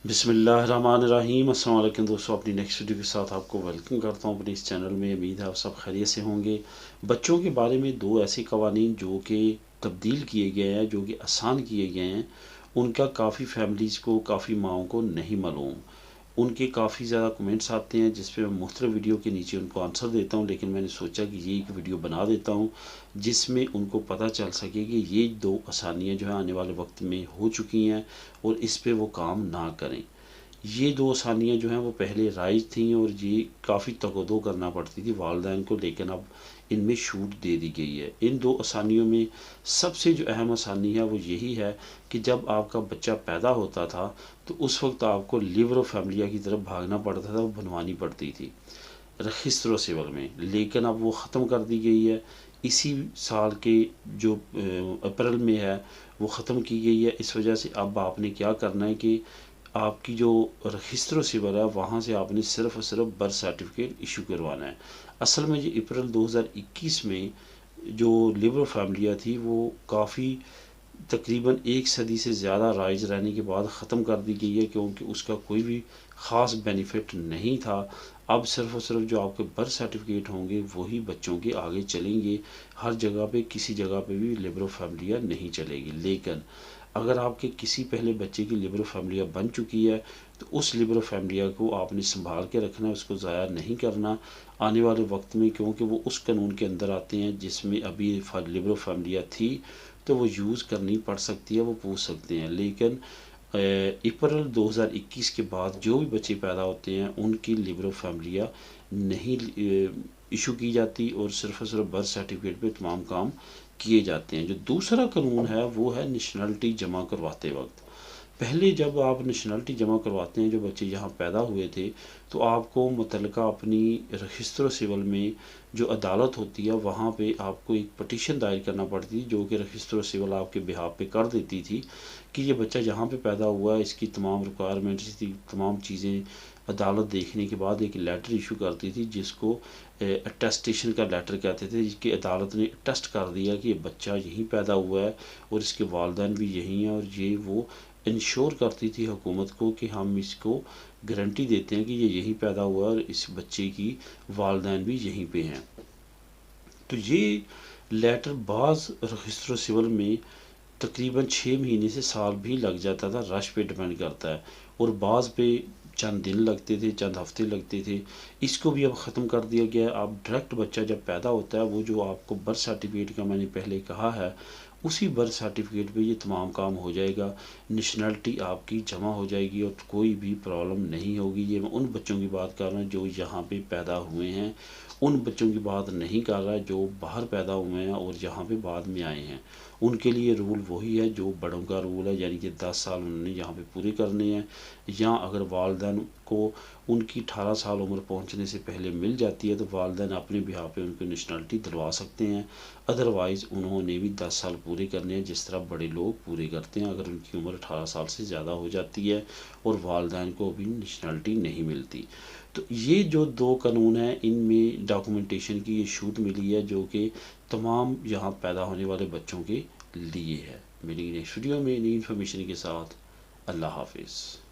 बिस्मिल्लाहिर्रहमानिर्रहीम। अस्सलाम वालेकुम दोस्तों, अपनी नेक्स्ट वीडियो के साथ आपको वेलकम करता हूँ अपने इस चैनल में। उम्मीद है आप सब खैरियत से होंगे। बच्चों के बारे में दो ऐसे कवानीन जो कि तब्दील किए गए हैं, जो कि आसान किए गए हैं, उनका काफ़ी फैमिलीज़ को, काफ़ी माओं को नहीं मालूम। उनके काफ़ी ज़्यादा कमेंट्स आते हैं जिस पे मैं मुख्तलिफ वीडियो के नीचे उनको आंसर देता हूँ, लेकिन मैंने सोचा कि ये एक वीडियो बना देता हूँ जिसमें उनको पता चल सके कि ये दो आसानियाँ जो है आने वाले वक्त में हो चुकी हैं और इस पे वो काम ना करें। ये दो आसानियाँ जो हैं वो पहले राइज थी और ये काफ़ी तकदो करना पड़ती थी वालिदैन को, लेकिन अब इनमें छूट दे दी गई है। इन दो आसानियों में सबसे जो अहम आसानी है वो यही है कि जब आपका बच्चा पैदा होता था तो उस वक्त आपको लिवर फैमिलिया की तरफ भागना पड़ता था, वो बनवानी पड़ती थी रजिस्टर सिविल में, लेकिन अब वो ख़त्म कर दी गई है। इसी साल के जो अप्रैल में है वो ख़त्म की गई है। इस वजह से अब आपने क्या करना है कि आपकी जो रजिस्टर सिविल है वहाँ से आपने सिर्फ़ और सिर्फ बर्थ सर्टिफिकेट इशू करवाना है। असल में ये अप्रैल 2021 में जो लिबरल फैमिलियाँ थी वो काफ़ी तकरीबन एक सदी से ज़्यादा राइज रहने के बाद ख़त्म कर दी गई है, क्योंकि उसका कोई भी ख़ास बेनिफिट नहीं था। अब सिर्फ़ और सिर्फ जो आपके बर्थ सर्टिफिकेट होंगे वही बच्चों के आगे चलेंगे। हर जगह पे किसी जगह पे भी लिबरल फैमिलियाँ नहीं चलेगी। लेकिन अगर आपके किसी पहले बच्चे की लिबरल फैमिलिया बन चुकी है तो उस लिबरल फैमिलिया को आपने संभाल के रखना है, उसको ज़ाया नहीं करना आने वाले वक्त में, क्योंकि वो उस कानून के अंदर आते हैं जिसमें अभी लिबरल फैमिलिया थी तो वो यूज़ करनी पड़ सकती है, वो पूछ सकते हैं। लेकिन अप्रैल 2021 के बाद जो भी बच्चे पैदा होते हैं उनकी लिबरल फैमिलिया नहीं इशू की जाती और सिर्फ और सिर्फ बर्थ सर्टिफिकेट पे तमाम काम किए जाते हैं। जो दूसरा कानून है वो है नेशनलिटी जमा करवाते वक्त। पहले जब आप नेशनलिटी जमा करवाते हैं, जो बच्चे यहाँ पैदा हुए थे, तो आपको मुतलका अपनी रजिस्टर सिविल में जो अदालत होती है वहाँ पे आपको एक पटिशन दायर करना पड़ती थी, जो कि रजिस्टर सिविल आपके बिहाफ पे कर देती थी कि ये बच्चा जहाँ पे पैदा हुआ है, इसकी तमाम रिक्वायरमेंट्स थी, तमाम चीज़ें अदालत देखने के बाद एक लेटर इशू करती थी जिसको अटेस्टेशन का लेटर कहते थे, जिसकी अदालत ने अटेस्ट कर दिया कि ये बच्चा यहीं पैदा हुआ है और इसके वालिदैन भी यहीं हैं। और ये वो इंश्योर करती थी हुकूमत को कि हम इसको गारंटी देते हैं कि ये यहीं पैदा हुआ है और इस बच्चे की वालिदैन भी यहीं पे हैं। तो ये लेटर बाज़ रजिस्टर सिविल में तकरीबन 6 महीने से साल भी लग जाता था, रश पे डिपेंड करता है, और बाज़ पे चंद दिन लगते थे, चंद हफ्ते लगते थे। इसको भी अब ख़त्म कर दिया गया है। अब डायरेक्ट बच्चा जब पैदा होता है, वो जो आपको बर्थ सर्टिफिकेट का मैंने पहले कहा है, उसी बर्थ सर्टिफिकेट पे ये तमाम काम हो जाएगा। नेशनलिटी आपकी जमा हो जाएगी और कोई भी प्रॉब्लम नहीं होगी। ये मैं उन बच्चों की बात कर रहा हूँ जो यहाँ पे पैदा हुए हैं, उन बच्चों की बात नहीं कर रहा जो बाहर पैदा हुए हैं और यहाँ पे बाद में आए हैं। उनके लिए रूल वही है जो बड़ों का रूल है, यानी कि 10 साल उन्होंने यहाँ पे पूरे करने हैं। या अगर वालिदैन को उनकी 18 साल उम्र पहुँचने से पहले मिल जाती है तो वालिदैन अपने बिहाफ पे उनको नेशनलिटी दिलवा सकते हैं। अदरवाइज़ उन्होंने भी 10 साल पूरे करने हैं, जिस तरह बड़े लोग पूरे करते हैं अगर उनकी उम्र 18 साल से ज़्यादा हो जाती है और वालिदैन को भी नेशनलिटी नहीं मिलती। तो ये जो दो कानून हैं इनमें डॉक्यूमेंटेशन की ये छूट मिली है, जो कि तमाम यहाँ पैदा होने वाले बच्चों के लिए है। मिलेंगे नेक्स्ट वीडियो में नई इन्फॉर्मेशन के साथ। अल्लाह हाफिज़।